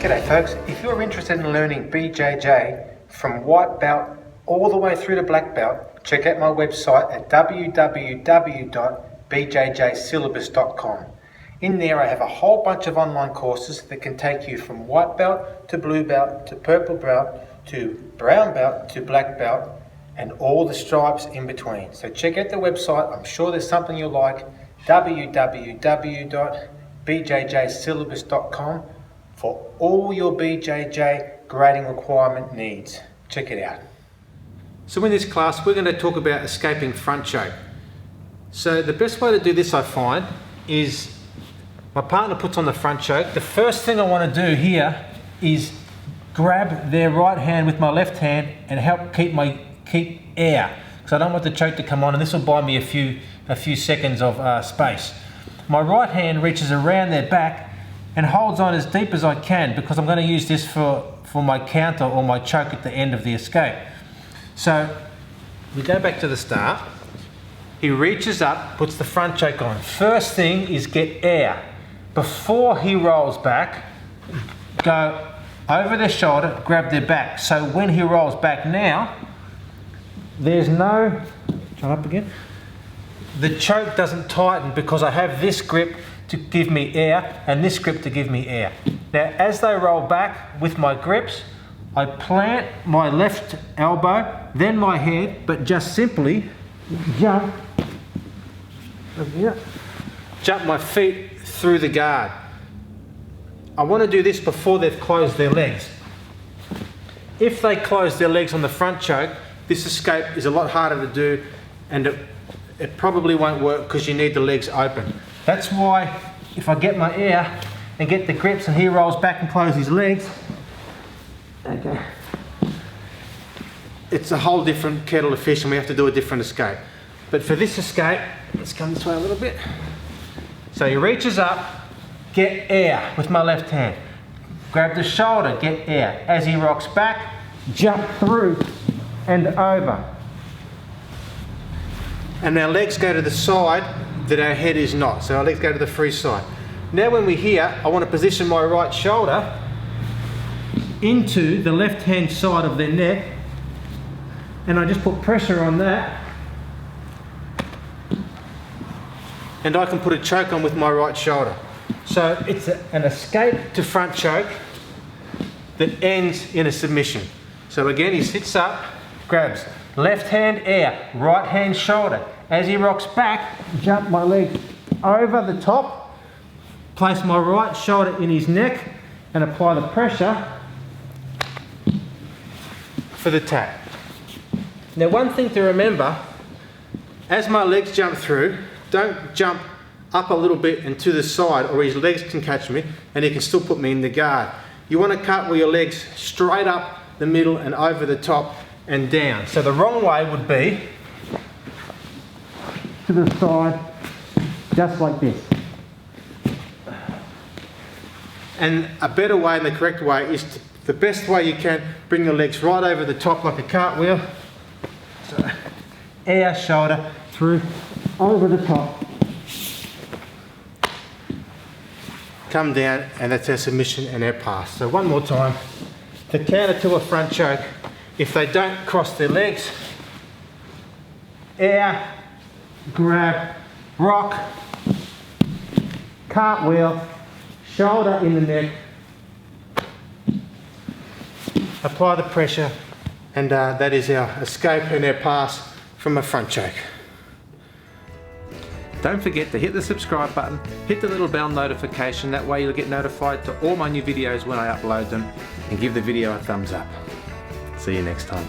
G'day folks, if you're interested in learning BJJ from white belt all the way through to black belt, check out my website at www.bjjsyllabus.com. In there I have a whole bunch of online courses that can take you from white belt to blue belt to purple belt to brown belt to black belt and all the stripes in between. So check out the website, I'm sure there's something you'll like, www.bjjsyllabus.com for all your BJJ grading requirement needs. Check it out. So in this class we're going to talk about escaping front choke. So the best way to do this I find is my partner puts on the front choke. The first thing I want to do here is grab their right hand with my left hand and help keep air, because I don't want the choke to come on, and this will buy me a few seconds of space. My right hand reaches around their back and holds on as deep as I can, because I'm going to use this for my counter or my choke at the end of the escape. So we go back to the start. He reaches up, puts the front choke on. First thing is get air. Before he rolls back, go over their shoulder, grab their back. So when he rolls back now, there's no, turn up again. The choke doesn't tighten because I have this grip to give me air and this grip to give me air. Now as they roll back with my grips, I plant my left elbow, then my head, but just simply jump my feet through the guard. I want to do this before they've closed their legs. If they close their legs on the front choke, this escape is a lot harder to do, and it probably won't work because you need the legs open. That's why if I get my air and get the grips and he rolls back and closes his legs, okay, it's a whole different kettle of fish and we have to do a different escape. But for this escape, let's come this way a little bit. So he reaches up, get air with my left hand. Grab the shoulder, get air. As he rocks back, jump through and over. And our legs go to the side that our head is not. So our legs go to the free side. Now when we're here, I want to position my right shoulder into the left hand side of their neck, and I just put pressure on that, and I can put a choke on with my right shoulder. So it's an escape to front choke that ends in a submission. So again, he sits up, grabs left hand air, right hand shoulder. As he rocks back, jump my leg over the top, place my right shoulder in his neck and apply the pressure for the tap. Now one thing to remember, as my legs jump through, don't jump up a little bit and to the side or his legs can catch me and he can still put me in the guard. You want to cut with your legs straight up the middle and over the top and down. So the wrong way would be to the side, just like this. And a better way and the correct way is the best way you can, bring your legs right over the top like a cartwheel. So, air, shoulder, through, over the top. Come down, and that's our submission and our pass. So one more time. The counter to a front choke, if they don't cross their legs, air, grab, rock, cartwheel, shoulder in the neck, apply the pressure, and that is our escape and our pass from a front choke. Don't forget to hit the subscribe button, hit the little bell notification, that way you'll get notified to all my new videos when I upload them, and give the video a thumbs up. See you next time.